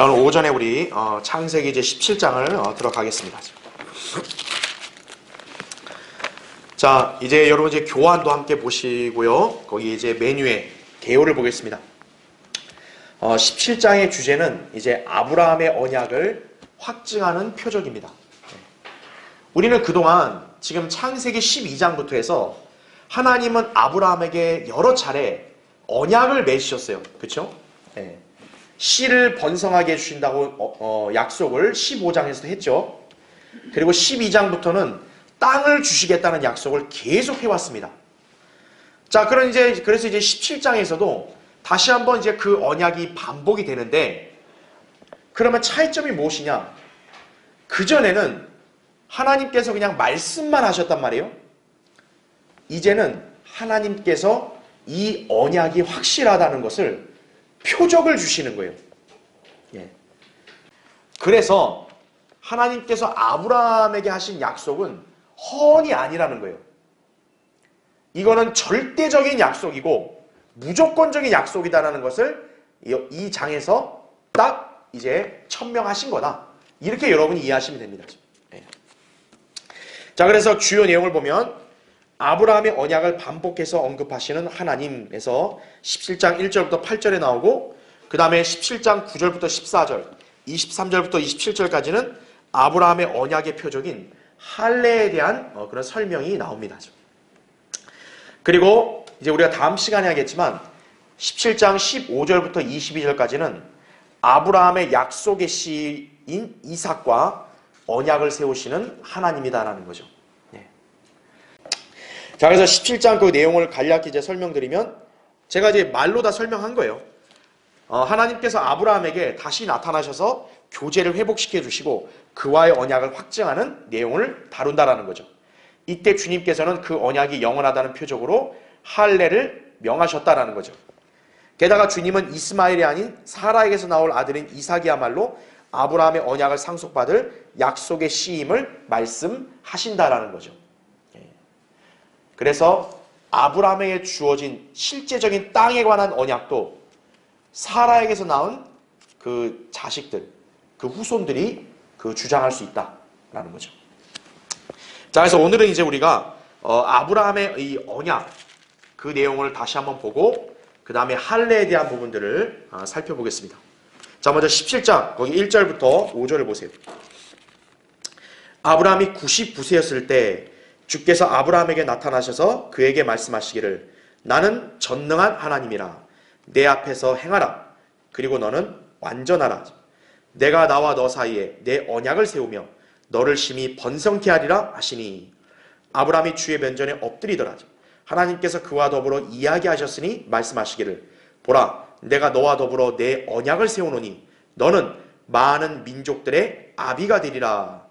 자, 오늘 오전에 우리 창세기 이제 17장을 들어가겠습니다. 자, 이제 여러분 이제 교환도 함께 보시고요. 거기 이제 메뉴에 개요를 보겠습니다. 17장의 주제는 이제 아브라함의 언약을 확증하는 표적입니다. 우리는 그동안 지금 창세기 12장부터 해서 하나님은 아브라함에게 여러 차례 언약을 맺으셨어요. 그렇죠? 네. 씨를 번성하게 해주신다고 약속을 15장에서도 했죠. 그리고 12장부터는 땅을 주시겠다는 약속을 계속 해왔습니다. 자, 그래서 이제 17장에서도 다시 한번 이제 그 언약이 반복이 되는데, 그러면 차이점이 무엇이냐? 그전에는 하나님께서 그냥 말씀만 하셨단 말이에요. 이제는 하나님께서 이 언약이 확실하다는 것을 표적을 주시는 거예요. 예. 그래서 하나님께서 아브라함에게 하신 약속은 허언이 아니라는 거예요. 이거는 절대적인 약속이고 무조건적인 약속이다라는 것을 이 장에서 딱 이제 천명하신 거다. 이렇게 여러분이 이해하시면 됩니다. 예. 자, 그래서 주요 내용을 보면 아브라함의 언약을 반복해서 언급하시는 하나님에서 17장 1절부터 8절에 나오고, 그 다음에 17장 9절부터 14절, 23절부터 27절까지는 아브라함의 언약의 표적인 할례에 대한 그런 설명이 나옵니다. 그리고 이제 우리가 다음 시간에 하겠지만 17장 15절부터 22절까지는 아브라함의 약속의 씨인 이삭과 언약을 세우시는 하나님이다라는 거죠. 자, 그래서 17장 그 내용을 간략히 이제 설명드리면, 제가 이제 말로 다 설명한 거예요. 하나님께서 아브라함에게 다시 나타나셔서 교제를 회복시켜 주시고 그와의 언약을 확증하는 내용을 다룬다라는 거죠. 이때 주님께서는 그 언약이 영원하다는 표적으로 할례를 명하셨다라는 거죠. 게다가 주님은 이스마엘이 아닌 사라에게서 나올 아들인 이삭이야말로 아브라함의 언약을 상속받을 약속의 씨임을 말씀하신다라는 거죠. 그래서 아브라함에게 주어진 실제적인 땅에 관한 언약도 사라에게서 나온 그 자식들, 그 후손들이 그 주장할 수 있다라는 거죠. 자, 그래서 오늘은 이제 우리가 아브라함의 이 언약, 그 내용을 다시 한번 보고 그 다음에 할례에 대한 부분들을 살펴보겠습니다. 자, 먼저 17장 거기 1절부터 5절을 보세요. 아브라함이 99세였을 때 주께서 아브라함에게 나타나셔서 그에게 말씀하시기를, 나는 전능한 하나님이라. 내 앞에서 행하라. 그리고 너는 완전하라. 내가 나와 너 사이에 내 언약을 세우며 너를 심히 번성케 하리라 하시니, 아브라함이 주의 면전에 엎드리더라. 하나님께서 그와 더불어 이야기하셨으니 말씀하시기를, 보라, 내가 너와 더불어 내 언약을 세우노니 너는 많은 민족들의 아비가 되리라.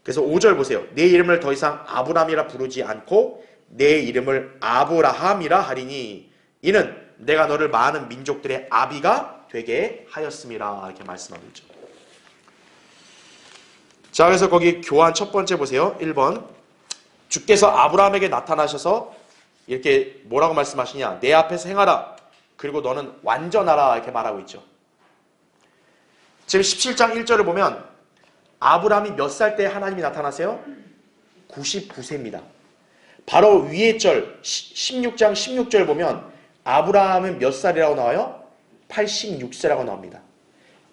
그래서 5절 보세요. 내 이름을 더 이상 아브람이라 부르지 않고 내 이름을 아브라함이라 하리니 이는 내가 너를 많은 민족들의 아비가 되게 하였음이라. 이렇게 말씀하고 있죠. 자, 그래서 거기 교환 첫 번째 보세요. 1번. 주께서 아브라함에게 나타나셔서 이렇게 뭐라고 말씀하시냐? 내 앞에서 행하라. 그리고 너는 완전하라. 이렇게 말하고 있죠. 지금 17장 1절을 보면 아브라함이 몇 살 때 하나님이 나타나세요? 99세입니다. 바로 위에 절 16장 16절 보면 아브라함은 몇 살이라고 나와요? 86세라고 나옵니다.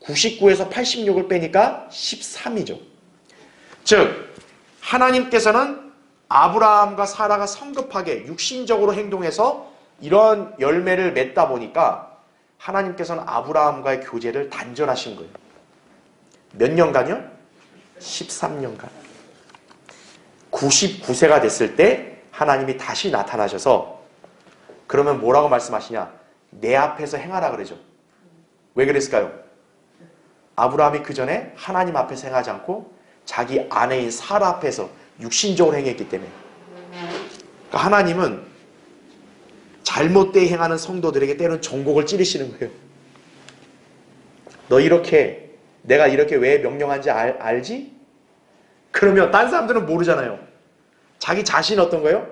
99에서 86을 빼니까 13이죠. 즉 하나님께서는 아브라함과 사라가 성급하게 육신적으로 행동해서 이런 열매를 맺다 보니까 하나님께서는 아브라함과의 교제를 단절하신 거예요. 몇 년간요? 13년간. 99세가 됐을 때 하나님이 다시 나타나셔서, 그러면 뭐라고 말씀하시냐? 내 앞에서 행하라 그러죠. 왜 그랬을까요? 아브라함이 그 전에 하나님 앞에서 행하지 않고 자기 아내인 사라 앞에서 육신적으로 행했기 때문에. 그러니까 하나님은 잘못되게 행하는 성도들에게 때로는 전곡을 찌르시는 거예요. 너 이렇게, 내가 이렇게 왜 명령한지 알지? 그러면 딴 사람들은 모르잖아요. 자기 자신 어떤 거예요?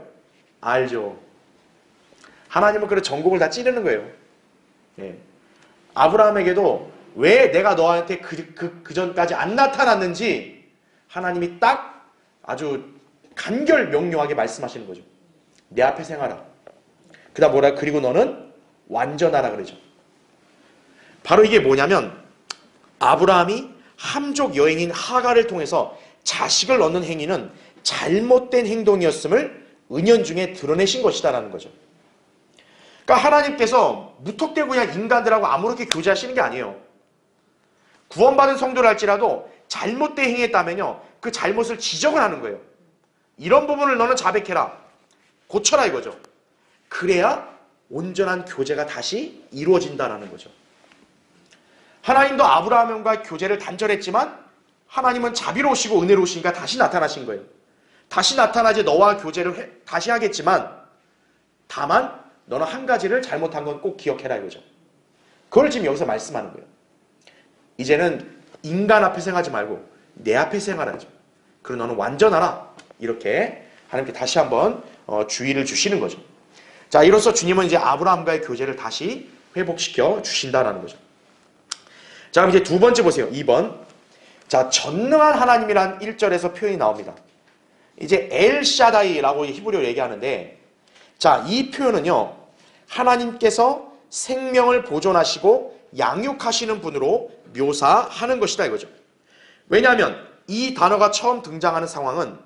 알죠. 하나님은 그런 전곡을 다 찌르는 거예요. 예. 아브라함에게도 왜 내가 너한테 그 전까지 안 나타났는지 하나님이 딱 아주 간결 명료하게 말씀하시는 거죠. 내 앞에 행하라. 그 다음 뭐라? 그리고 너는 완전하라 그러죠. 바로 이게 뭐냐면 아브라함이 함족 여인인 하갈을 통해서 자식을 얻는 행위는 잘못된 행동이었음을 은연중에 드러내신 것이다라는 거죠. 그러니까 하나님께서 무턱대고 그냥 인간들하고 아무렇게 교제하시는 게 아니에요. 구원받은 성도를 할지라도 잘못된 행위했다면요, 그 잘못을 지적을 하는 거예요. 이런 부분을 너는 자백해라, 고쳐라 이거죠. 그래야 온전한 교제가 다시 이루어진다라는 거죠. 하나님도 아브라함과 교제를 단절했지만 하나님은 자비로우시고 은혜로우시니까 다시 나타나신 거예요. 다시 나타나지 너와 교제를 다시 하겠지만 다만 너는 한 가지를 잘못한 건 꼭 기억해라 이거죠. 그걸 지금 여기서 말씀하는 거예요. 이제는 인간 앞에 생하지 말고 내 앞에 생하라죠. 그리고 너는 완전하라. 이렇게 하나님께 다시 한번 주의를 주시는 거죠. 자, 이로써 주님은 이제 아브라함과의 교제를 다시 회복시켜 주신다라는 거죠. 자, 그럼 이제 두 번째 보세요. 2번. 자, 전능한 하나님이란 1절에서 표현이 나옵니다. 이제 엘샤다이라고 히브리어로 얘기하는데, 자, 이 표현은요, 하나님께서 생명을 보존하시고 양육하시는 분으로 묘사하는 것이다 이거죠. 왜냐하면 이 단어가 처음 등장하는 상황은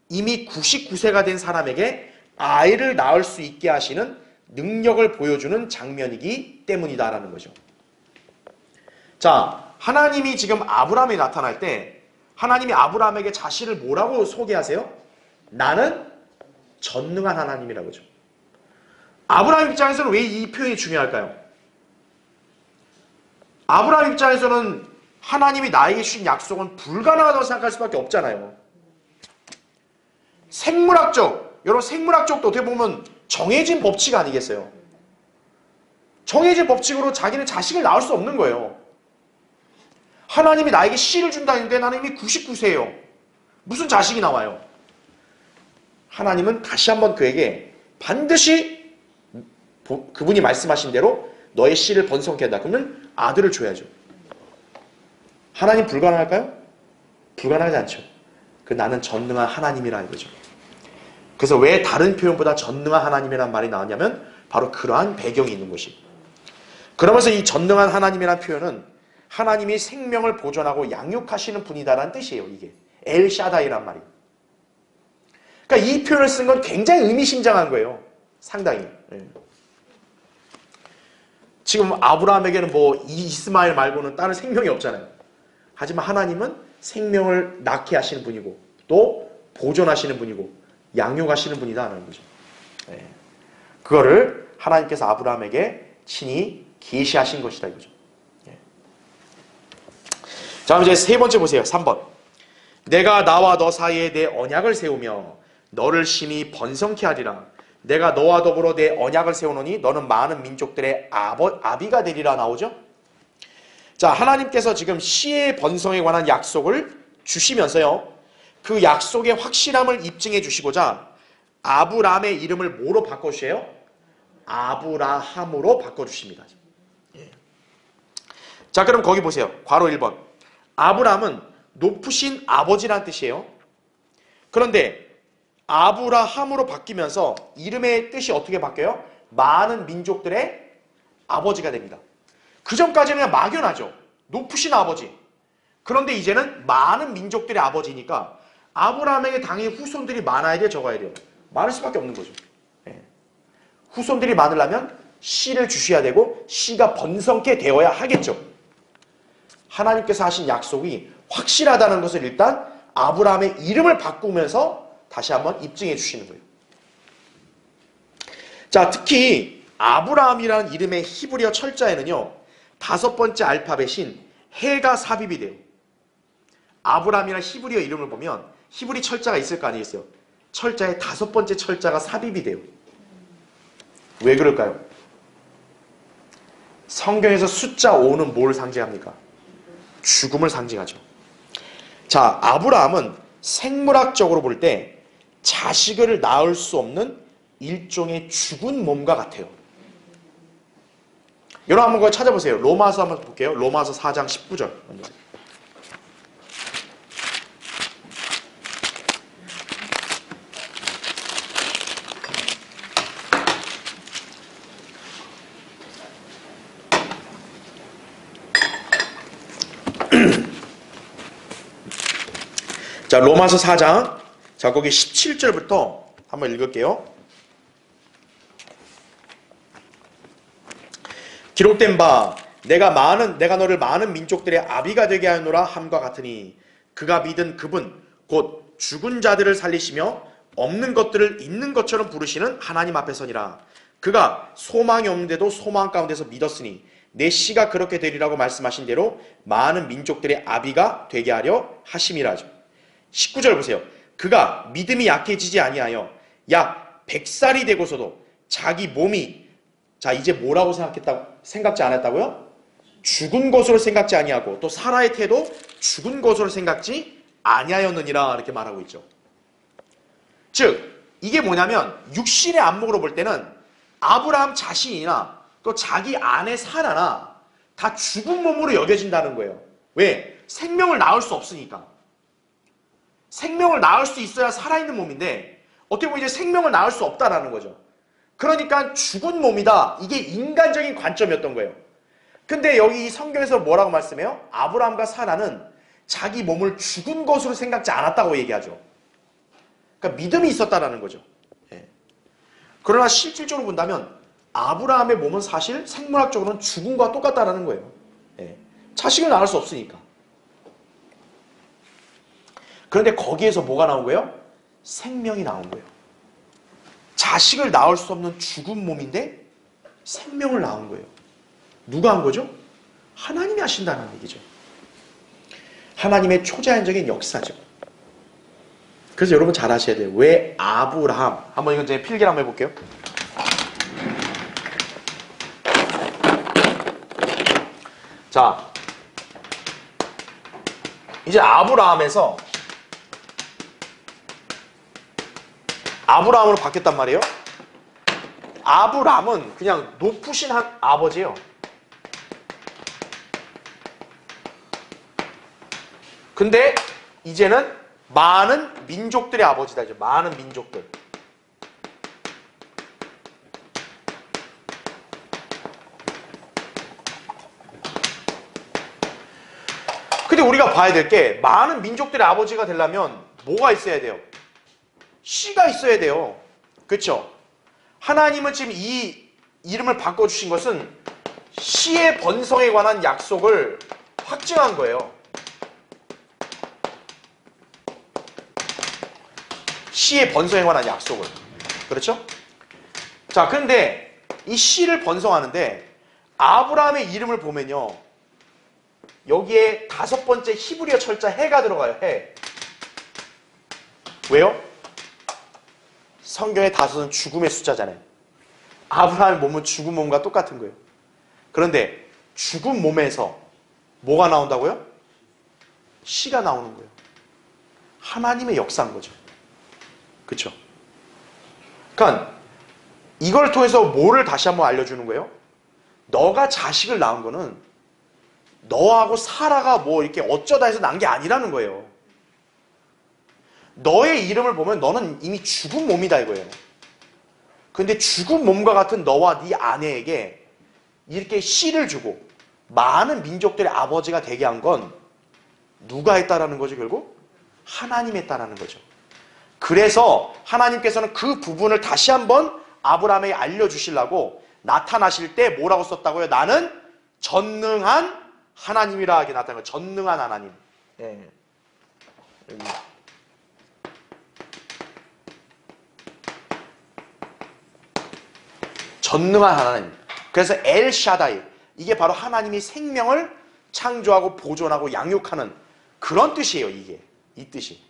이미 99세가 된 사람에게 아이를 낳을 수 있게 하시는 능력을 보여주는 장면이기 때문이다라는 거죠. 자, 하나님이 지금 아브라함에 나타날 때 하나님이 아브라함에게 자신을 뭐라고 소개하세요? 나는 전능한 하나님이라고 하죠. 아브라함 입장에서는 왜 이 표현이 중요할까요? 아브라함 입장에서는 하나님이 나에게 주신 약속은 불가능하다고 생각할 수밖에 없잖아요. 여러분 생물학적도 어떻게 보면 정해진 법칙 아니겠어요? 정해진 법칙으로 자기는 자식을 낳을 수 없는 거예요. 하나님이 나에게 씨를 준다는데 나는 이미 99세예요. 무슨 자식이 나와요? 하나님은 다시 한번 그에게 반드시 그분이 말씀하신 대로 너의 씨를 번성케 한다. 그러면 아들을 줘야죠. 하나님 불가능할까요? 불가능하지 않죠. 나는 전능한 하나님이라 이거죠. 그래서 왜 다른 표현보다 전능한 하나님이라는 말이 나왔냐면 바로 그러한 배경이 있는 것이. 그러면서 이 전능한 하나님이라는 표현은 하나님이 생명을 보존하고 양육하시는 분이다라는 뜻이에요. 이게 엘샤다이란 말이. 그러니까 이 표현을 쓴 건 굉장히 의미심장한 거예요. 상당히. 지금 아브라함에게는 뭐 이스마엘 말고는 다른 생명이 없잖아요. 하지만 하나님은 생명을 낳게 하시는 분이고 또 보존하시는 분이고 양육하시는 분이다라는 거죠. 그거를 하나님께서 아브라함에게 친히 계시하신 것이다 이거죠. 자, 이제 세 번째 보세요. 3번. 내가 나와 너 사이에 내 언약을 세우며 너를 심히 번성케 하리라. 내가 너와 더불어 내 언약을 세우노니 너는 많은 민족들의 아비가 되리라 나오죠. 자, 하나님께서 지금 씨의 번성에 관한 약속을 주시면서요, 그 약속의 확실함을 입증해 주시고자 아브라함의 이름을 뭐로 바꿔주세요? 아브라함으로 바꿔주십니다. 자, 그럼 거기 보세요. 괄호 1번. 아브라함은 높으신 아버지란 뜻이에요. 그런데 아브라함으로 바뀌면서 이름의 뜻이 어떻게 바뀌어요? 많은 민족들의 아버지가 됩니다. 그 전까지는 그냥 막연하죠. 높으신 아버지. 그런데 이제는 많은 민족들의 아버지니까 아브라함에게 당연히 후손들이 많아야 돼, 적어야 돼요? 많을 수밖에 없는 거죠. 후손들이 많으려면 씨를 주셔야 되고 씨가 번성케 되어야 하겠죠. 하나님께서 하신 약속이 확실하다는 것을 일단 아브라함의 이름을 바꾸면서 다시 한번 입증해 주시는 거예요. 자, 특히 아브라함이라는 이름의 히브리어 철자에는요, 5번째 알파벳인 해가 삽입이 돼요. 아브라함이라는 히브리어 이름을 보면 히브리 철자가 있을 거 아니겠어요? 철자의 5번째 철자가 삽입이 돼요. 왜 그럴까요? 성경에서 숫자 5는 뭘 상징합니까? 죽음을 상징하죠. 자, 아브라함은 생물학적으로 볼 때 자식을 낳을 수 없는 일종의 죽은 몸과 같아요. 여러분 한번 그거 찾아보세요. 로마서 한번 볼게요. 로마서 4장 19절. 자, 로마서 4장. 자, 거기 17절부터 한번 읽을게요. 기록된 바 내가 너를 많은 민족들의 아비가 되게 하노라 함과 같으니 그가 믿은 그분 곧 죽은 자들을 살리시며 없는 것들을 있는 것처럼 부르시는 하나님 앞에 서니라. 그가 소망이 없는데도 소망 가운데서 믿었으니 내 씨가 그렇게 되리라고 말씀하신 대로 많은 민족들의 아비가 되게 하려 하심이라. 19절 보세요. 그가 믿음이 약해지지 아니하여 약 100살이 되고서도 자기 몸이 자 이제 뭐라고 생각지 않았다고요? 죽은 것으로 생각지 아니하고 또 사라의 태도 죽은 것으로 생각지 아니하였느니라 이렇게 말하고 있죠. 즉 이게 뭐냐면 육신의 안목으로 볼 때는 아브라함 자신이나 또 자기 아내 사라나 다 죽은 몸으로 여겨진다는 거예요. 왜? 생명을 낳을 수 없으니까. 생명을 낳을 수 있어야 살아있는 몸인데 어떻게 보면 이제 생명을 낳을 수 없다라는 거죠. 그러니까 죽은 몸이다. 이게 인간적인 관점이었던 거예요. 근데 여기 성경에서 뭐라고 말씀해요? 아브라함과 사라는 자기 몸을 죽은 것으로 생각지 않았다고 얘기하죠. 그러니까 믿음이 있었다라는 거죠. 예. 그러나 실질적으로 본다면 아브라함의 몸은 사실 생물학적으로는 죽음과 똑같다라는 거예요. 예. 자식을 낳을 수 없으니까. 그런데 거기에서 뭐가 나온 거예요? 생명이 나온 거예요. 자식을 낳을 수 없는 죽은 몸인데 생명을 낳은 거예요. 누가 한 거죠? 하나님이 하신다는 얘기죠. 하나님의 초자연적인 역사죠. 그래서 여러분 잘 아셔야 돼요. 왜 아브라함? 한번 이건 이제 필기를 한번 해볼게요. 자, 이제 아브라함에서 아브라함으로 바뀌었단 말이에요. 아브라함은 그냥 높으신 한 아버지예요. 근데 이제는 많은 민족들의 아버지다. 이제 많은 민족들. 근데 우리가 봐야 될 게 많은 민족들의 아버지가 되려면 뭐가 있어야 돼요? 씨가 있어야 돼요. 그렇죠? 하나님은 지금 이 이름을 바꿔주신 것은 씨의 번성에 관한 약속을 확증한 거예요. 씨의 번성에 관한 약속을. 그렇죠? 자, 근데 이 씨를 번성하는데 아브라함의 이름을 보면요. 여기에 5번째 히브리어 철자 해가 들어가요. 해. 왜요? 성경의 5은 죽음의 숫자잖아요. 아브라함의 몸은 죽은 몸과 똑같은 거예요. 그런데 죽은 몸에서 뭐가 나온다고요? 씨가 나오는 거예요. 하나님의 역사인 거죠. 그렇죠? 그러니까 이걸 통해서 뭐를 다시 한번 알려주는 거예요? 너가 자식을 낳은 거는 너하고 사라가 뭐 이렇게 어쩌다 해서 난 게 아니라는 거예요. 너의 이름을 보면 너는 이미 죽은 몸이다 이거예요. 근데 죽은 몸과 같은 너와 네 아내에게 이렇게 씨를 주고 많은 민족들의 아버지가 되게 한 건 누가 했다라는 거죠, 결국? 하나님이 했다라는 거죠. 그래서 하나님께서는 그 부분을 다시 한번 아브라함에게 알려주시려고 나타나실 때 뭐라고 썼다고요? 나는 전능한 하나님이라 하게 나타난 거예요. 전능한 하나님. 예. 여기. 전능한 하나님. 그래서 엘샤다이. 이게 바로 하나님이 생명을 창조하고 보존하고 양육하는 그런 뜻이에요. 이게. 이 뜻이.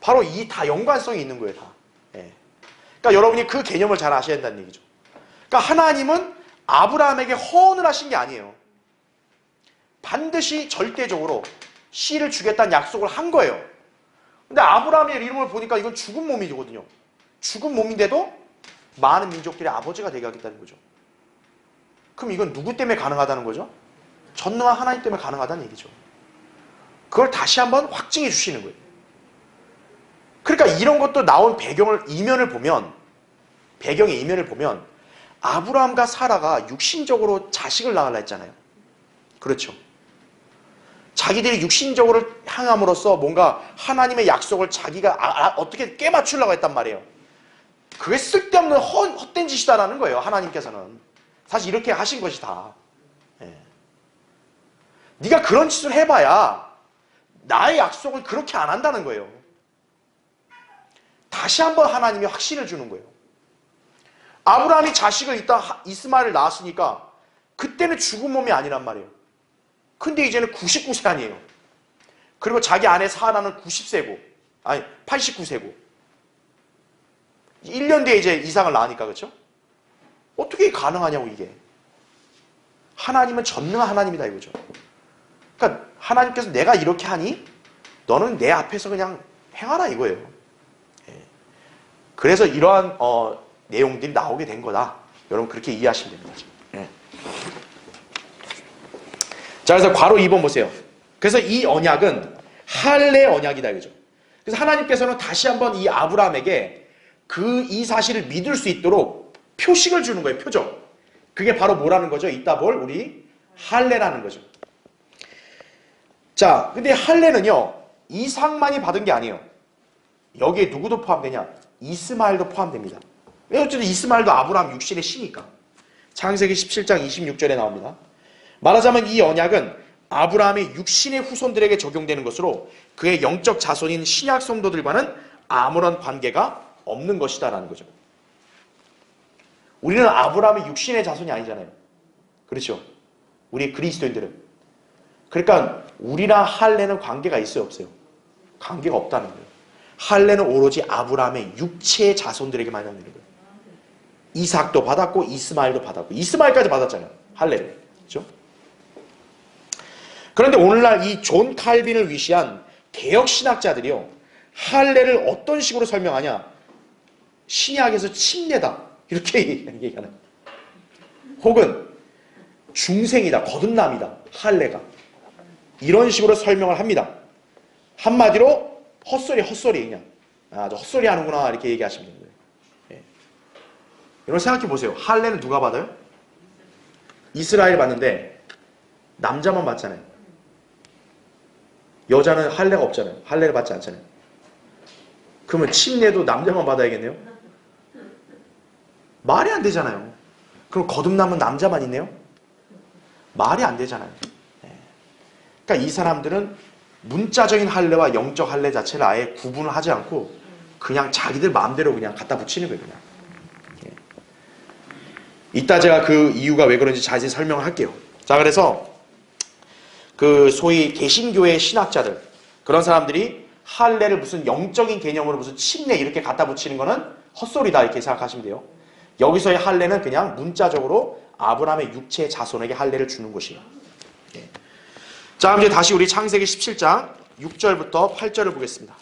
바로 이 다 연관성이 있는 거예요. 다. 예. 그러니까 여러분이 그 개념을 잘 아셔야 된다는 얘기죠. 그러니까 하나님은 아브라함에게 허언을 하신 게 아니에요. 반드시 절대적으로 씨를 주겠다는 약속을 한 거예요. 근데 아브라함의 이름을 보니까 이건 죽은 몸이거든요. 죽은 몸인데도 많은 민족들의 아버지가 되게 하겠다는 거죠. 그럼 이건 누구 때문에 가능하다는 거죠? 전능한 하나님 때문에 가능하다는 얘기죠. 그걸 다시 한번 확증해 주시는 거예요. 그러니까 이런 것도 나온 이면을 보면 배경의 이면을 보면 아브라함과 사라가 육신적으로 자식을 낳으려 했잖아요. 그렇죠. 자기들이 육신적으로 향함으로써 뭔가 하나님의 약속을 자기가 어떻게 깨맞추려고 했단 말이에요. 그게 쓸데없는 헛된 짓이다라는 거예요. 하나님께서는. 사실 이렇게 하신 것이 다. 예. 네가 그런 짓을 해봐야 나의 약속을 그렇게 안 한다는 거예요. 다시 한번 하나님이 확신을 주는 거예요. 아브라함이 자식을 이스마엘을 낳았으니까 그때는 죽은 몸이 아니란 말이에요. 근데 이제는 99세 아니에요. 그리고 자기 아내 사라는 90세고, 아니 89세고, 1년 뒤에 이제 이상을 낳으니까 그렇죠? 어떻게 가능하냐고 이게. 하나님은 전능한 하나님이다 이거죠. 그러니까 하나님께서 내가 이렇게 하니 너는 내 앞에서 그냥 행하라 이거예요. 그래서 이러한 내용들이 나오게 된 거다. 여러분 그렇게 이해하시면 됩니다. 예. 자, 그래서 괄호 2번 보세요. 그래서 이 언약은 할례 언약이다 이거죠. 그래서 하나님께서는 다시 한번 이 아브라함에게 이 사실을 믿을 수 있도록 표식을 주는 거예요. 표적. 그게 바로 뭐라는 거죠? 이따 볼 우리 할례라는 거죠. 자, 근데 할례는요 이삭만이 받은 게 아니에요. 여기에 누구도 포함되냐? 이스마엘도 포함됩니다. 왜? 어쨌든 이스마엘도 아브라함 육신의 씨니까. 창세기 17장 26절에 나옵니다. 말하자면 이 언약은 아브라함의 육신의 후손들에게 적용되는 것으로 그의 영적 자손인 신약 성도들과는 아무런 관계가 없는 것이다라는 거죠. 우리는 아브라함의 육신의 자손이 아니잖아요. 그렇죠? 우리 그리스도인들은. 그러니까 우리랑 할례는 관계가 있어요, 없어요? 관계가 없다는 거예요. 할례는 오로지 아브라함의 육체의 자손들에게만 하는 거예요. 이삭도 받았고 이스마엘도 받았고 이스마엘까지 받았잖아요. 할례를. 그렇죠? 그런데 오늘날 이 존 칼빈을 위시한 개혁 신학자들이요. 할례를 어떤 식으로 설명하냐? 신약에서 침례다. 이렇게 얘기하는. 혹은 중생이다. 거듭남이다. 할례가. 이런 식으로 설명을 합니다. 한마디로 헛소리 그냥. 아, 저 헛소리 하는구나 이렇게 얘기하시면 됩니다. 예. 여러분 생각해 보세요. 할례는 누가 받아요? 이스라엘 받는데 남자만 받잖아요. 여자는 할례가 없잖아요. 할례를 받지 않잖아요. 그러면 침례도 남자만 받아야겠네요? 말이 안 되잖아요. 그럼 거듭남은 남자만 있네요? 말이 안 되잖아요. 그러니까 이 사람들은 문자적인 할례와 영적 할례 자체를 아예 구분을 하지 않고 그냥 자기들 마음대로 그냥 갖다 붙이는 거예요. 그냥. 이따 제가 그 이유가 왜 그런지 자세히 설명을 할게요. 자, 그래서 그 소위 개신교의 신학자들, 그런 사람들이 할례를 무슨 영적인 개념으로 무슨 침례 이렇게 갖다 붙이는 거는 헛소리다 이렇게 생각하시면 돼요. 여기서의 할례는 그냥 문자적으로 아브라함의 육체의 자손에게 할례를 주는 것이에요. 자, 그럼 이제 다시 우리 창세기 17장 6절부터 8절을 보겠습니다.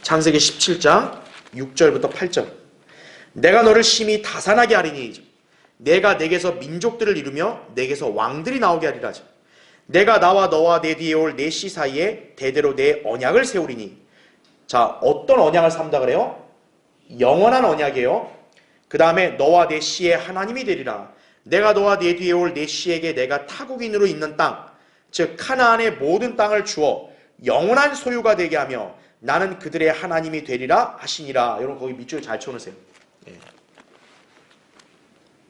창세기 17장 6절부터 8절. 내가 너를 심히 다산하게 하리니 내가 내게서 민족들을 이루며 내게서 왕들이 나오게 하리라. 내가 나와 너와 내 뒤에 올 내 씨 사이에 대대로 내 언약을 세우리니. 자, 어떤 언약을 삼다 그래요? 영원한 언약이에요. 그 다음에 너와 내 씨의 하나님이 되리라. 내가 너와 내 뒤에 올 내 씨에게 내가 타국인으로 있는 땅, 즉 카나안의 모든 땅을 주어 영원한 소유가 되게 하며 나는 그들의 하나님이 되리라 하시니라. 여러분 거기 밑줄 잘 쳐놓으세요. 예.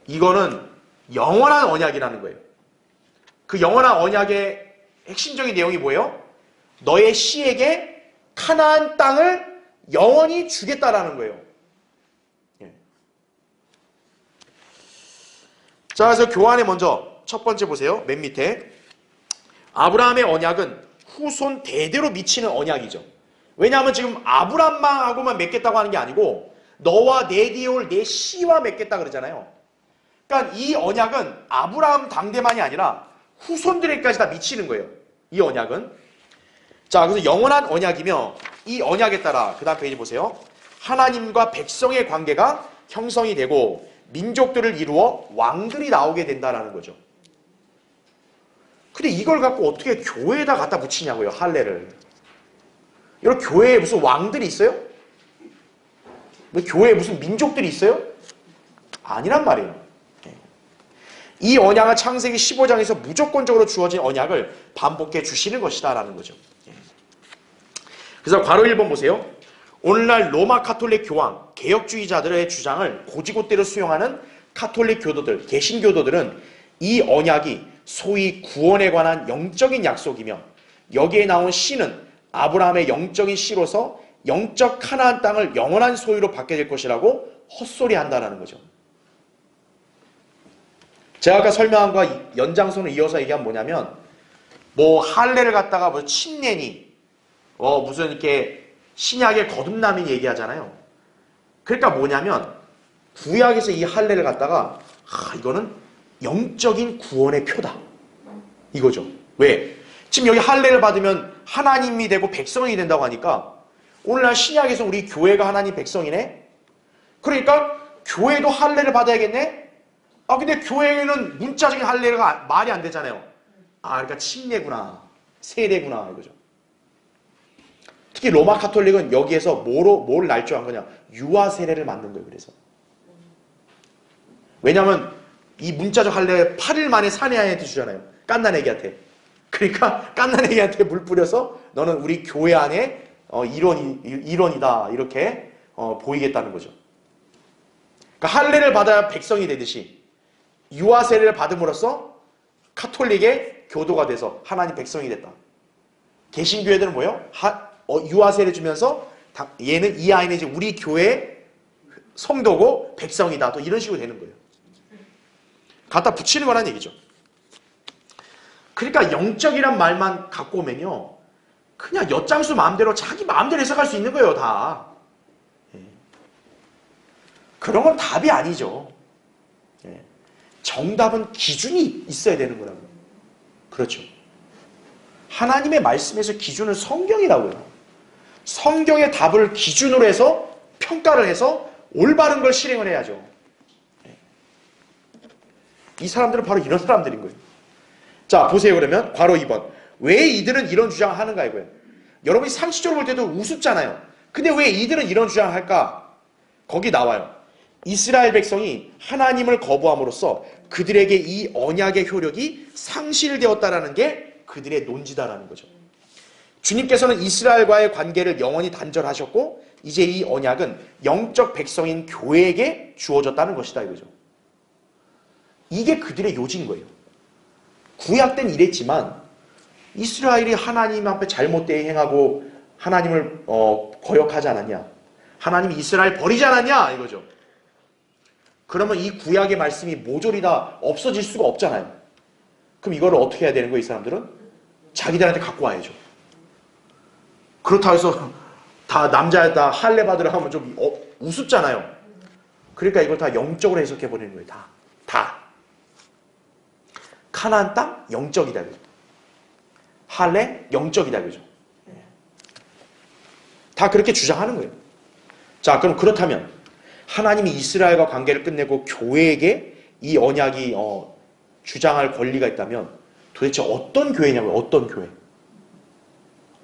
이거는 영원한 언약이라는 거예요. 그 영원한 언약의 핵심적인 내용이 뭐예요? 너의 씨에게 카나안 땅을 영원히 주겠다라는 거예요. 예. 자, 그래서 교환에 먼저 첫 번째 보세요. 맨 밑에 아브라함의 언약은 후손 대대로 미치는 언약이죠. 왜냐하면 지금 아브라함하고만 맺겠다고 하는 게 아니고 너와 내 뒤에 올 내 씨와 맺겠다 그러잖아요. 그러니까 이 언약은 아브라함 당대만이 아니라 후손들에게까지 다 미치는 거예요. 이 언약은. 자, 그래서 영원한 언약이며 이 언약에 따라 그 다음 페이지 보세요. 하나님과 백성의 관계가 형성이 되고 민족들을 이루어 왕들이 나오게 된다라는 거죠. 근데 이걸 갖고 어떻게 교회에다 갖다 붙이냐고요, 할례를. 여러분, 교회에 무슨 왕들이 있어요? 뭐 교회에 무슨 민족들이 있어요? 아니란 말이에요. 이 언약은 창세기 15장에서 무조건적으로 주어진 언약을 반복해 주시는 것이다 라는 거죠. 그래서 괄호 1번 보세요. 오늘날 로마 카톨릭 교황, 개혁주의자들의 주장을 곧이곧대로 수용하는 카톨릭 교도들, 개신교도들은 이 언약이 소위 구원에 관한 영적인 약속이며 여기에 나온 씨는 아브라함의 영적인 씨로서 영적 가나안 땅을 영원한 소유로 받게 될 것이라고 헛소리한다는 거죠. 제가 아까 설명한 거와 연장선을 이어서 얘기하면 뭐냐면 뭐 할례를 갖다가 뭐 침례니 무슨 이렇게 신약의 거듭남이 얘기하잖아요. 그러니까 뭐냐면 구약에서 이 할례를 갖다가 이거는 영적인 구원의 표다 이거죠. 왜? 지금 여기 할례를 받으면 하나님이 되고 백성이 된다고 하니까 오늘날 신약에서 우리 교회가 하나님 백성이네? 그러니까 교회도 할례를 받아야겠네? 근데 교회는 문자적인 할례가 말이 안 되잖아요. 그러니까 침례구나, 세례구나 이거죠. 특히 로마 카톨릭은 여기에서 뭘 날조한 거냐? 유아 세례를 만든 거예요. 그래서 왜냐하면 이 문자적 할례 8일 만에 사내아이한테 주잖아요. 깐난애기한테. 그러니까 깐난애기한테 물 뿌려서 너는 우리 교회 안에 일원이다 이렇게 보이겠다는 거죠. 그러니까 할례를 받아야 백성이 되듯이 유아 세례를 받음으로써 카톨릭의 교도가 돼서 하나님 백성이 됐다. 개신교회들은 뭐예요? 유아 세례 주면서 얘는 이 아이는 이제 우리 교회 성도고 백성이다. 또 이런 식으로 되는 거예요. 갖다 붙이는 거란 얘기죠. 그러니까 영적이란 말만 갖고 오면요, 그냥 엿장수 마음대로 자기 마음대로 해석할 수 있는 거예요, 다. 그런 건 답이 아니죠. 정답은 기준이 있어야 되는 거라고요. 그렇죠. 하나님의 말씀에서 기준은 성경이라고요. 성경의 답을 기준으로 해서 평가를 해서 올바른 걸 실행을 해야죠. 이 사람들은 바로 이런 사람들인 거예요. 자, 보세요. 그러면 괄호 2번. 왜 이들은 이런 주장을 하는가 이거예요. 여러분이 상식적으로 볼 때도 우습잖아요. 근데 왜 이들은 이런 주장을 할까? 거기 나와요. 이스라엘 백성이 하나님을 거부함으로써 그들에게 이 언약의 효력이 상실되었다라는 게 그들의 논지다라는 거죠. 주님께서는 이스라엘과의 관계를 영원히 단절하셨고 이제 이 언약은 영적 백성인 교회에게 주어졌다는 것이다 이거죠. 이게 그들의 요지인 거예요. 구약 때는 이랬지만 이스라엘이 하나님 앞에 잘못되게 행하고 하나님을 거역하지 않았냐? 하나님이 이스라엘 버리지 않았냐? 이거죠. 그러면 이 구약의 말씀이 모조리 다 없어질 수가 없잖아요. 그럼 이거를 어떻게 해야 되는 거예요? 이 사람들은? 자기들한테 갖고 와야죠. 그렇다고 해서 다 남자다 할례 받으러 하면 좀 우습잖아요. 그러니까 이걸 다 영적으로 해석해 버리는 거예요. 다. 가나안 땅 영적이다 그죠. 할례 영적이다 그죠. 다 그렇게 주장하는 거예요. 자, 그럼 그렇다면 하나님이 이스라엘과 관계를 끝내고 교회에게 이 언약이 주장할 권리가 있다면 도대체 어떤 교회냐고요? 어떤 교회?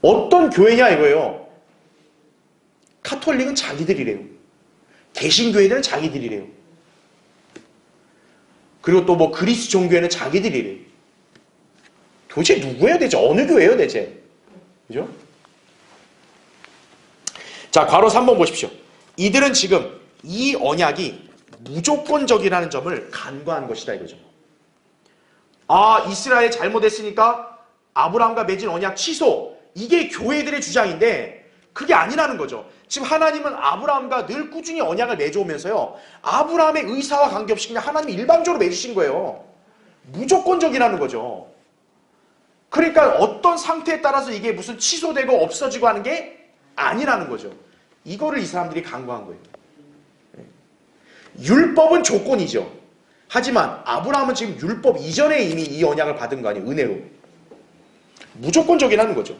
어떤 교회냐 이거예요. 카톨릭은 자기들이래요. 개신교회들은 자기들이래요. 그리고 또 뭐 그리스 종교회는 자기들이래요. 도대체 누구예요 대체? 어느 교회예요 대체? 그죠? 자, 괄호 3번 보십시오. 이들은 지금 이 언약이 무조건적이라는 점을 간과한 것이다 이거죠. 이스라엘이 잘못했으니까 아브라함과 맺은 언약 취소. 이게 교회들의 주장인데 그게 아니라는 거죠. 지금 하나님은 아브라함과 늘 꾸준히 언약을 맺어오면서요. 아브라함의 의사와 관계없이 그냥 하나님이 일방적으로 맺으신 거예요. 무조건적이라는 거죠. 그러니까 어떤 상태에 따라서 이게 무슨 취소되고 없어지고 하는 게 아니라는 거죠. 이거를 이 사람들이 간과한 거예요. 율법은 조건이죠. 하지만 아브라함은 지금 율법 이전에 이미 이 언약을 받은 거 아니에요. 은혜로. 무조건적이라는 거죠.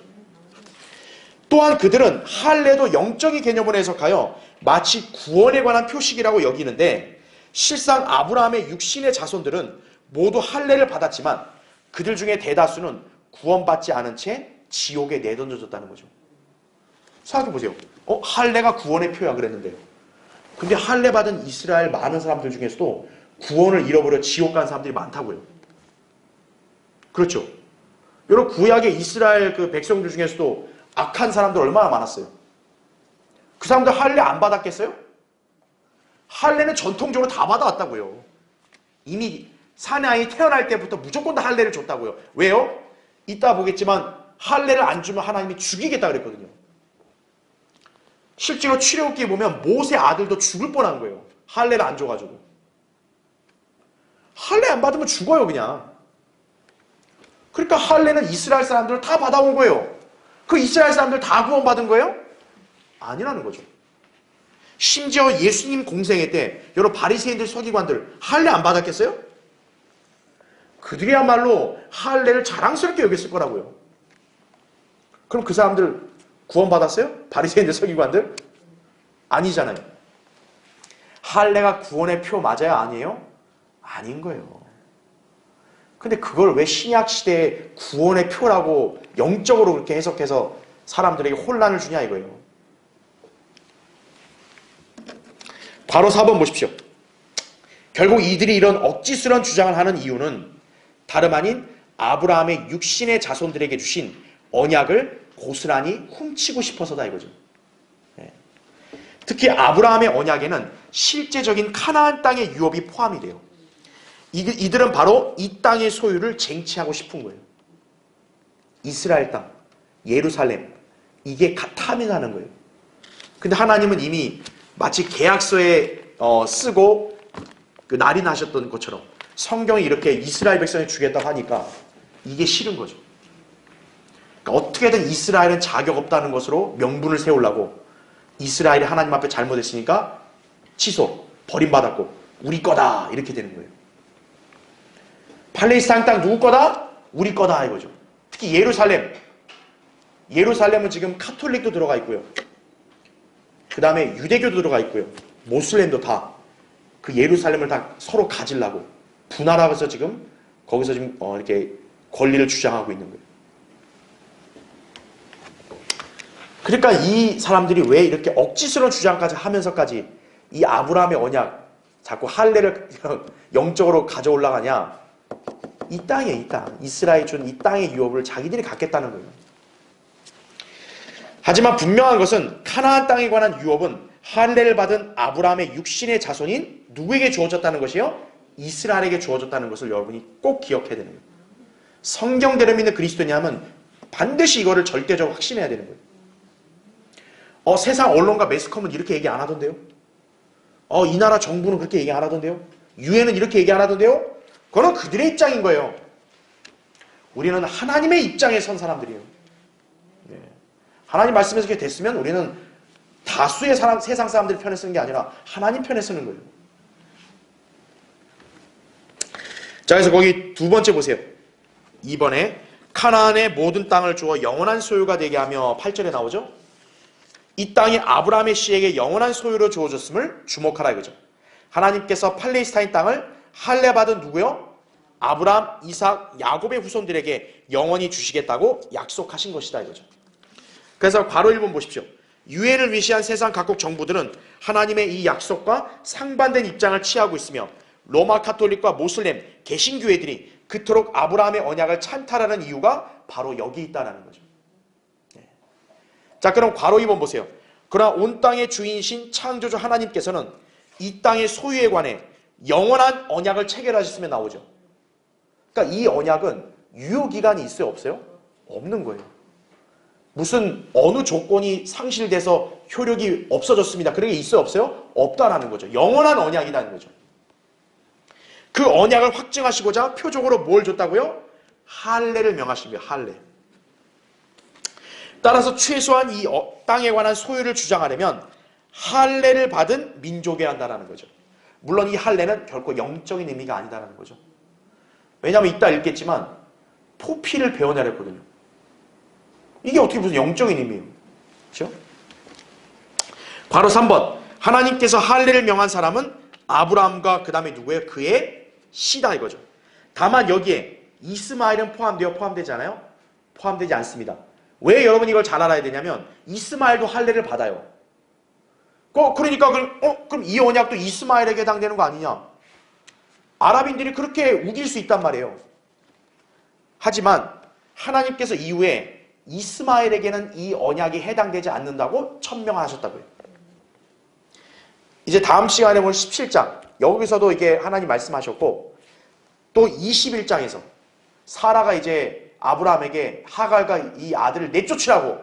또한 그들은 할례도 영적인 개념으로 해석하여 마치 구원에 관한 표식이라고 여기는데 실상 아브라함의 육신의 자손들은 모두 할례를 받았지만 그들 중에 대다수는 구원받지 않은 채 지옥에 내던져졌다는 거죠. 생각해보세요. 할례가 구원의 표야 그랬는데요. 근데 할례 받은 이스라엘 많은 사람들 중에서도 구원을 잃어버려 지옥 간 사람들이 많다고요. 그렇죠. 여러분 구약의 이스라엘 그 백성들 중에서도 악한 사람들 얼마나 많았어요. 그 사람들 할례 안 받았겠어요? 할례는 전통적으로 다 받아왔다고요. 이미 사나이 태어날 때부터 무조건 다 할례를 줬다고요. 왜요? 이따 보겠지만 할례를 안 주면 하나님이 죽이겠다 그랬거든요. 실제로 출애굽기에 보면 모세 아들도 죽을 뻔한 거예요. 할례를 안 줘가지고. 할례 안 받으면 죽어요 그냥. 그러니까 할례는 이스라엘 사람들을 다 받아온 거예요. 그 이스라엘 사람들 다 구원받은 거예요? 아니라는 거죠. 심지어 예수님 공생애 때 여러 바리새인들 서기관들 할례 안 받았겠어요? 그들이야말로 할례를 자랑스럽게 여겼을 거라고요. 그럼 그 사람들 구원받았어요? 바리새인들 서기관들? 아니잖아요. 할례가 구원의 표 맞아요? 아니에요? 아닌 거예요. 근데 그걸 왜 신약 시대에 구원의 표라고 영적으로 그렇게 해석해서 사람들에게 혼란을 주냐 이거예요. 바로 4번 보십시오. 결국 이들이 이런 억지스러운 주장을 하는 이유는 다름 아닌 아브라함의 육신의 자손들에게 주신 언약을 고스란히 훔치고 싶어서다 이거죠. 특히 아브라함의 언약에는 실제적인 카나안 땅의 유업이 포함이 돼요. 이들은 바로 이 땅의 소유를 쟁취하고 싶은 거예요. 이스라엘 땅, 예루살렘, 이게 탐이나는 거예요. 근데 하나님은 이미 마치 계약서에 쓰고 그 날이 나셨던 것처럼 성경이 이렇게 이스라엘 백성에 주겠다고 하니까 이게 싫은 거죠. 그러니까 어떻게든 이스라엘은 자격 없다는 것으로 명분을 세우려고 이스라엘이 하나님 앞에 잘못했으니까 취소, 버림받았고 우리 거다 이렇게 되는 거예요. 팔레스타인 땅 누구 거다? 우리 거다 이거죠. 특히 예루살렘은 지금 카톨릭도 들어가 있고요. 그 다음에 유대교도 들어가 있고요. 모슬렘도 다 그 예루살렘을 다 서로 가지려고 분할하고 해서 지금 거기서 지금 이렇게 권리를 주장하고 있는 거예요. 그러니까 이 사람들이 왜 이렇게 억지스러운 주장까지 하면서까지 이 아브라함의 언약 자꾸 할례를 영적으로 가져 올라가냐? 이 땅에 이 땅, 이스라엘 준 이 땅의 유업을 자기들이 갖겠다는 거예요. 하지만 분명한 것은 카나안 땅에 관한 유업은 할례를 받은 아브라함의 육신의 자손인 누구에게 주어졌다는 것이요? 이스라엘에게 주어졌다는 것을 여러분이 꼭 기억해야 되는 거예요. 성경대로 믿는 그리스도냐면 반드시 이거를 절대적으로 확신해야 되는 거예요. 세상 언론과 매스컴은 이렇게 얘기 안 하던데요? 이 나라 정부는 그렇게 얘기 안 하던데요? 유엔은 이렇게 얘기 안 하던데요? 그건 그들의 입장인 거예요. 우리는 하나님의 입장에 선 사람들이에요. 하나님 말씀에서 그렇게 됐으면 우리는 다수의 세상 사람들 편에 쓰는 게 아니라 하나님 편에 쓰는 거예요. 자, 그래서 거기 두 번째 보세요. 2번에 카나안의 모든 땅을 주어 영원한 소유가 되게 하며 8절에 나오죠. 이 땅이 아브라함의 씨에게 영원한 소유로 주어졌음을 주목하라 이거죠. 하나님께서 팔레스타인 땅을 할례 받은 누구요? 아브라함, 이삭, 야곱의 후손들에게 영원히 주시겠다고 약속하신 것이다 이거죠. 그래서 괄호 1번 보십시오. 유엔을 위시한 세상 각국 정부들은 하나님의 이 약속과 상반된 입장을 취하고 있으며 로마 카톨릭과 모슬렘, 개신교회들이 그토록 아브라함의 언약을 찬탈하는 이유가 바로 여기 있다는 거죠. 자, 그럼 괄호 2번 보세요. 그러나 온 땅의 주인이신 창조주 하나님께서는 이 땅의 소유에 관해 영원한 언약을 체결하셨으며 나오죠. 그러니까 이 언약은 유효기간이 있어요? 없어요? 없는 거예요. 무슨 어느 조건이 상실돼서 효력이 없어졌습니다. 그런 게 있어요? 없어요? 없다라는 거죠. 영원한 언약이라는 거죠. 그 언약을 확증하시고자 표적으로 뭘 줬다고요? 할례를 명하십니다. 할례. 따라서 최소한 이 땅에 관한 소유를 주장하려면 할례를 받은 민족이어야 한다는 거죠. 물론 이 할례는 결코 영적인 의미가 아니다라는 거죠. 왜냐하면 이따 읽겠지만 포피를 배워내라 했거든요. 이게 어떻게 무슨 영적인 의미예요? 그렇죠? 바로 3번. 하나님께서 할례를 명한 사람은 아브라함과 그 다음에 누구예요? 그의 씨다 이거죠. 다만 여기에 이스마엘은 포함되어 포함되지 않아요? 포함되지 않습니다. 왜 여러분 이걸 잘 알아야 되냐면 이스마엘도 할례를 받아요. 그러니까 그럼 이 언약도 이스마엘에게 해당되는 거 아니냐? 아랍인들이 그렇게 우길 수 있단 말이에요. 하지만 하나님께서 이후에 이스마엘에게는 이 언약이 해당되지 않는다고 천명하셨다고요. 이제 다음 시간에 보면 17장 여기서도 이게 하나님 말씀하셨고 또 21장에서 사라가 이제 아브라함에게 하갈과 이 아들을 내쫓으라고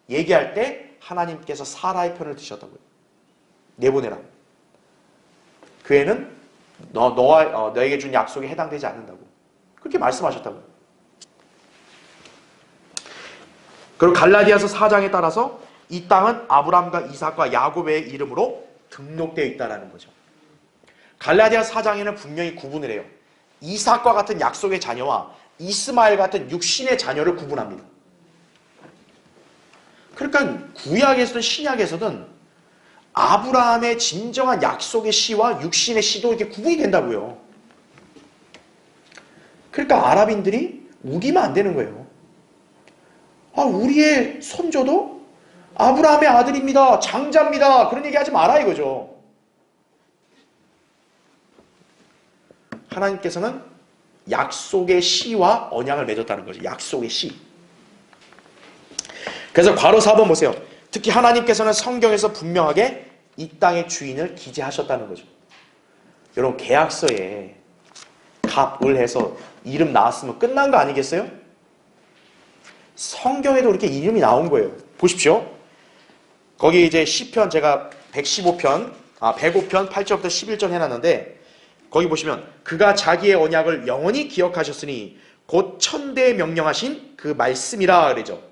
얘기할 때 하나님께서 사라의 편을 드셨다고요. 내보내라. 그 애는 너에게 준 약속에 해당되지 않는다고. 그렇게 말씀하셨다고요. 그리고 갈라디아서 4장에 따라서 이 땅은 아브라함과 이삭과 야곱의 이름으로 등록되어 있다는 거죠. 갈라디아 4장에는 분명히 구분을 해요. 이삭과 같은 약속의 자녀와 이스마엘 같은 육신의 자녀를 구분합니다. 그러니까 구약에서든 신약에서든 아브라함의 진정한 약속의 씨와 육신의 씨도 이렇게 구분이 된다고요. 그러니까 아랍인들이 우기면 안 되는 거예요. 우리의 손조도 아브라함의 아들입니다. 장자입니다. 그런 얘기 하지 마라 이거죠. 하나님께서는 약속의 씨와 언약을 맺었다는 거죠. 약속의 씨. 그래서 괄호 4번 보세요. 특히 하나님께서는 성경에서 분명하게 이 땅의 주인을 기재하셨다는 거죠. 여러분 계약서에 갑을 해서 이름 나왔으면 끝난 거 아니겠어요? 성경에도 이렇게 이름이 나온 거예요. 보십시오. 거기 이제 시편 제가 105편 8절부터 11절 해놨는데 거기 보시면 그가 자기의 언약을 영원히 기억하셨으니 곧 천대에 명령하신 그 말씀이라 그러죠.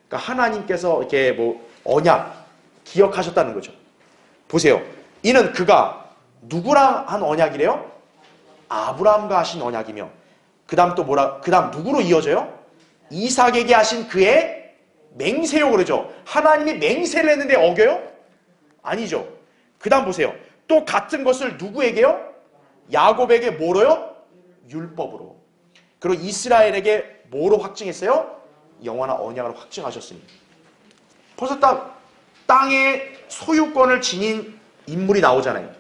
그러니까 하나님께서 이렇게 언약 기억하셨다는 거죠. 보세요. 이는 그가 누구랑 한 언약이래요? 아브라함과 하신 언약이며 그 다음 또 그 다음 누구로 이어져요? 이삭에게 하신 그의 맹세요 그러죠. 하나님이 맹세를 했는데 어겨요? 아니죠. 그 다음 보세요. 또 같은 것을 누구에게요? 야곱에게 뭐로요? 율법으로. 그리고 이스라엘에게 뭐로 확증했어요? 영원한 언약을 확증하셨으니. 벌써 땅의 소유권을 지닌 인물이 나오잖아요.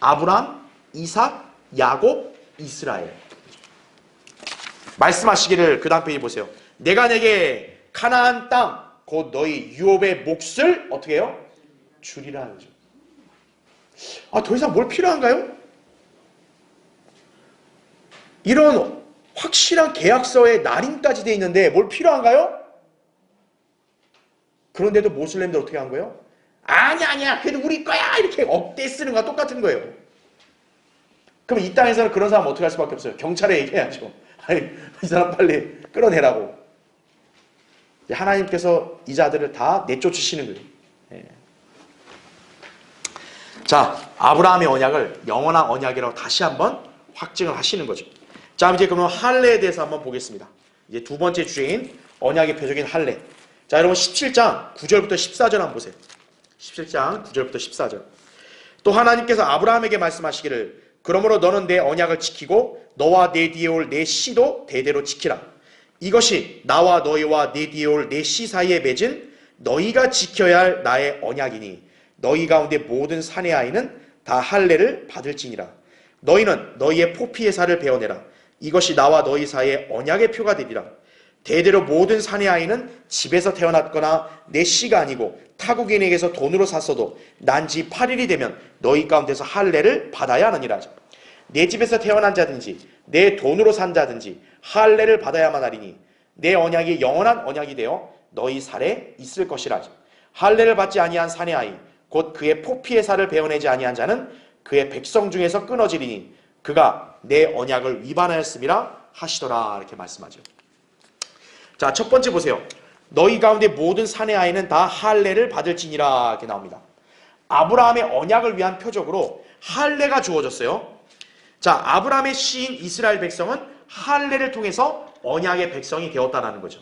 아브라함, 이삭, 야곱, 이스라엘. 말씀하시기를 그 다음 페이지 보세요. 내가 내게 가나안 땅 곧 너희 유업의 몫을 어떻게 해요? 주리라 하죠. 더 이상 뭘 필요한가요? 이런 확실한 계약서에 날인까지 돼 있는데 뭘 필요한가요? 그런데도 모슬렘들 어떻게 한 거예요? 아니야 그래도 우리 거야 이렇게 억대 쓰는 거와 똑같은 거예요. 그럼 이 땅에서는 그런 사람 어떻게 할 수밖에 없어요? 경찰에 얘기해야죠. 이 사람 빨리 끌어내라고. 하나님께서 이 자들을 다 내쫓으시는 거예요. 자, 아브라함의 언약을 영원한 언약이라고 다시 한번 확증을 하시는 거죠. 자, 이제 그러면 할례에 대해서 한번 보겠습니다. 이제 두 번째 주제인 언약의 표적인 할례. 자, 여러분 17장 9절부터 14절 한번 보세요. 17장 9절부터 14절. 또 하나님께서 아브라함에게 말씀하시기를 그러므로 너는 내 언약을 지키고 너와 내 뒤에 올 내 씨도 대대로 지키라. 이것이 나와 너희와 내 뒤에 올 내 씨 사이에 맺은 너희가 지켜야 할 나의 언약이니 너희 가운데 모든 사내 아이는 다 할례를 받을지니라. 너희는 너희의 포피의 살을 베어내라. 이것이 나와 너희 사이의 언약의 표가 되리라. 대대로 모든 사내 아이는 집에서 태어났거나 내 씨가 아니고 타국인에게서 돈으로 샀어도 난지 8일이 되면 너희 가운데서 할례를 받아야 하느니라. 내 집에서 태어난 자든지 내 돈으로 산 자든지 할례를 받아야만 하리니 내 언약이 영원한 언약이 되어 너희 살에 있을 것이라. 할례를 받지 아니한 사내 아이 곧 그의 포피의 살을 베어내지 아니한 자는 그의 백성 중에서 끊어지리니 그가 내 언약을 위반하였음이라 하시더라. 이렇게 말씀하죠. 자, 첫 번째 보세요. 너희 가운데 모든 사내 아이는 다 할례를 받을지니라. 이렇게 나옵니다. 아브라함의 언약을 위한 표적으로 할례가 주어졌어요. 자, 아브라함의 씨인 이스라엘 백성은 할례를 통해서 언약의 백성이 되었다는 거죠.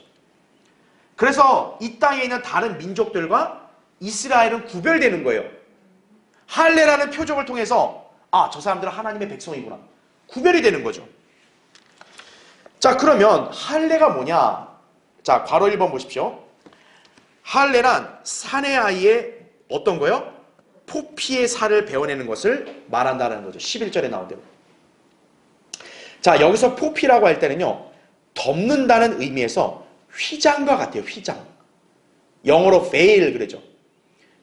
그래서 이 땅에 있는 다른 민족들과 이스라엘은 구별되는 거예요. 할례라는 표적을 통해서 저 사람들은 하나님의 백성이구나. 구별이 되는 거죠. 자, 그러면 할례가 뭐냐? 자, 괄호 1번 보십시오. 할례란 사내 아이의 어떤 거요? 포피의 살을 베어내는 것을 말한다는 거죠. 11절에 나온 대로. 자, 여기서 포피라고 할 때는요, 덮는다는 의미에서 휘장과 같아요. 휘장. 영어로 veil 그러죠.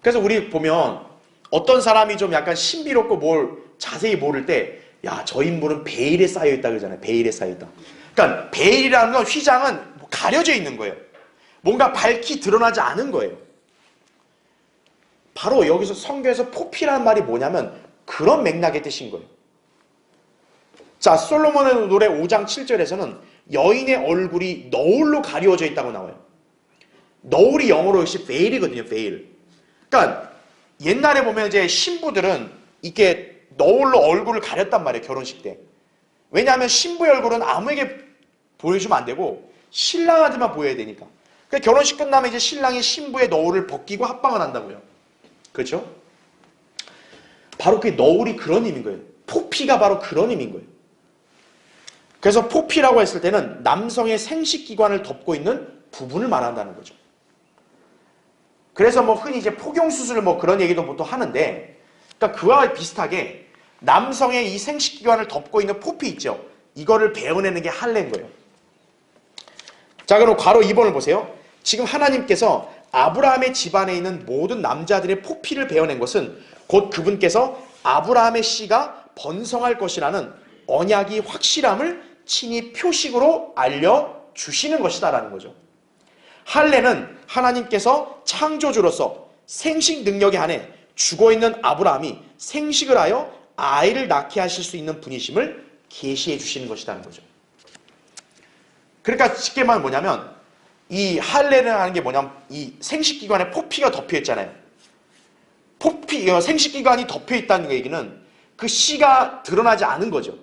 그래서 우리 보면 어떤 사람이 좀 약간 신비롭고 뭘 자세히 모를 때, 야, 저 인물은 베일에 쌓여있다 그러잖아요. 베일에 쌓여있다. 그러니까 베일이라는 건, 휘장은 가려져 있는 거예요. 뭔가 밝히 드러나지 않은 거예요. 바로 여기서 성경에서 포피라는 말이 뭐냐면 그런 맥락의 뜻인 거예요. 자, 솔로몬의 노래 5장 7절에서는 여인의 얼굴이 너울로 가리워져 있다고 나와요. 너울이 영어로 역시 veil이거든요. veil. 그러니까 옛날에 보면 이제 신부들은 이렇게 너울로 얼굴을 가렸단 말이에요. 결혼식 때. 왜냐하면 신부의 얼굴은 아무에게 보여주면 안 되고 신랑한테만 보여야 되니까. 그러니까 결혼식 끝나면 이제 신랑이 신부의 너울을 벗기고 합방을 한다고요. 그렇죠? 바로 그 너울이 그런 의미인 거예요. 포피가 바로 그런 의미인 거예요. 그래서 포피라고 했을 때는 남성의 생식기관을 덮고 있는 부분을 말한다는 거죠. 그래서 뭐 흔히 이제 포경수술 뭐 그런 얘기도 보통 하는데, 그러니까 그와 비슷하게 남성의 이 생식기관을 덮고 있는 포피 있죠. 이거를 베어내는 게 할례인 거예요. 자, 그럼 괄호 2번을 보세요. 지금 하나님께서 아브라함의 집안에 있는 모든 남자들의 포피를 베어낸 것은 곧 그분께서 아브라함의 씨가 번성할 것이라는 언약이 확실함을 친히 표식으로 알려주시는 것이다라는 거죠. 할례는 하나님께서 창조주로서 생식 능력에 한해 죽어있는 아브라함이 생식을 하여 아이를 낳게 하실 수 있는 분이심을 계시해 주시는 것이라는 거죠. 그러니까 쉽게 말하면 뭐냐면 이 할례를 하는 게 뭐냐면 이 생식기관에 포피가 덮여있잖아요. 생식기관이 덮여있다는 얘기는 그 씨가 드러나지 않은 거죠.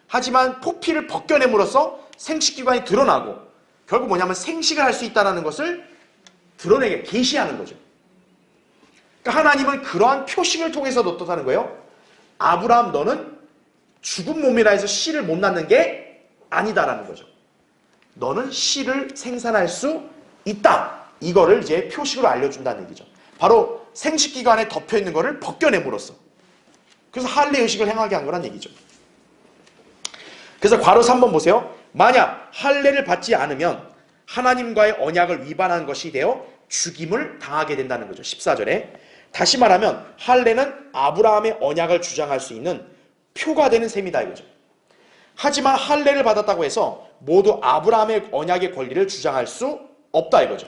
하지만 포피를 벗겨냄으로써 생식기관이 드러나고 결국 뭐냐면 생식을 할 수 있다는 것을 드러내게 계시하는 거죠. 그러니까 하나님은 그러한 표식을 통해서 어떻다는 거예요? 아브라함 너는 죽은 몸이라 해서 씨를 못 낳는 게 아니다라는 거죠. 너는 씨를 생산할 수 있다. 이거를 이제 표식으로 알려준다는 얘기죠. 바로 생식기관에 덮여있는 거를 벗겨냄으로써. 그래서 할례 의식을 행하게 한 거란 얘기죠. 그래서 괄호 3번 보세요. 만약 할례를 받지 않으면 하나님과의 언약을 위반한 것이 되어 죽임을 당하게 된다는 거죠. 14절에. 다시 말하면 할례는 아브라함의 언약을 주장할 수 있는 표가 되는 셈이다 이거죠. 하지만 할례를 받았다고 해서 모두 아브라함의 언약의 권리를 주장할 수 없다 이거죠.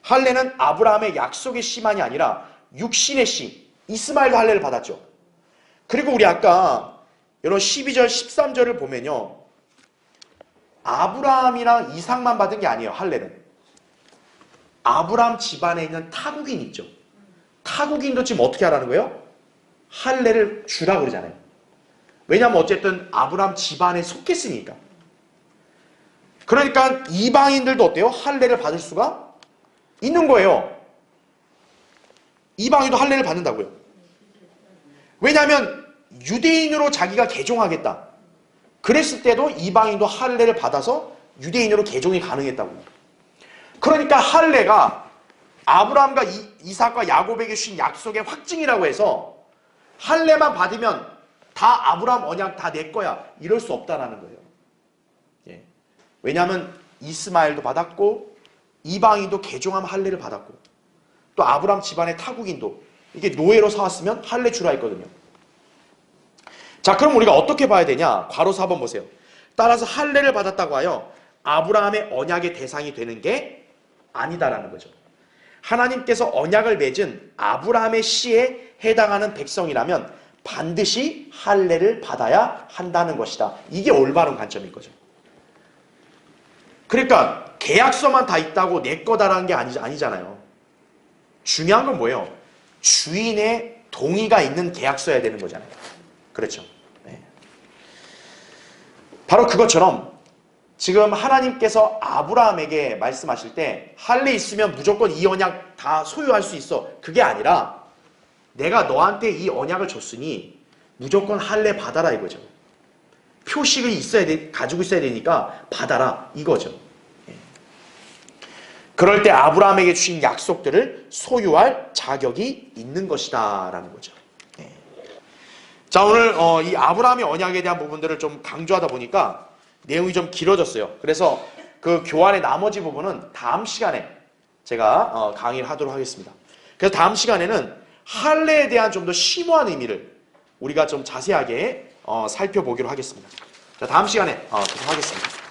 할례는 아브라함의 약속의 씨만이 아니라 육신의 씨, 이스마엘도 할례를 받았죠. 그리고 우리 아까 여러분 12절, 13절을 보면요. 아브라함이랑 이삭만 받은 게 아니에요. 할례는. 아브라함 집안에 있는 타국인 있죠. 타국인도 지금 어떻게 하라는 거예요? 할례를 주라 그러잖아요. 왜냐하면 어쨌든 아브라함 집안에 속했으니까. 그러니까 이방인들도 어때요? 할례를 받을 수가 있는 거예요. 이방인도 할례를 받는다고요. 왜냐하면 유대인으로 자기가 개종하겠다. 그랬을 때도 이방인도 할례를 받아서 유대인으로 개종이 가능했다고요. 그러니까 할례가 아브라함과 이삭과 야곱에게 주신 약속의 확증이라고 해서 할례만 받으면 다 아브라함 언약 다 내 거야. 이럴 수 없다라는 거예요. 예. 왜냐하면 이스마엘도 받았고 이방인도 개종하면 할례를 받았고 또 아브라함 집안의 타국인도 이게 노예로 사왔으면 할례 주라 했거든요. 자, 그럼 우리가 어떻게 봐야 되냐? 괄호 4번 보세요. 따라서 할례를 받았다고 하여 아브라함의 언약의 대상이 되는 게 아니다라는 거죠. 하나님께서 언약을 맺은 아브라함의 씨에 해당하는 백성이라면 반드시 할례를 받아야 한다는 것이다. 이게 올바른 관점인 거죠. 그러니까 계약서만 다 있다고 내 거다라는 게 아니잖아요. 중요한 건 뭐예요? 주인의 동의가 있는 계약서여야 되는 거잖아요. 그렇죠. 네. 바로 그것처럼 지금 하나님께서 아브라함에게 말씀하실 때 할례 있으면 무조건 이 언약 다 소유할 수 있어. 그게 아니라 내가 너한테 이 언약을 줬으니 무조건 할례 받아라 이거죠. 표식이 있어야 돼, 가지고 있어야 되니까 받아라 이거죠. 그럴 때 아브라함에게 주신 약속들을 소유할 자격이 있는 것이다 라는 거죠. 자, 오늘 이 아브라함의 언약에 대한 부분들을 좀 강조하다 보니까 내용이 좀 길어졌어요. 그래서 그 교환의 나머지 부분은 다음 시간에 제가 강의를 하도록 하겠습니다. 그래서 다음 시간에는 할례에 대한 좀 더 심오한 의미를 우리가 좀 자세하게 살펴보기로 하겠습니다. 자, 다음 시간에 계속 하겠습니다.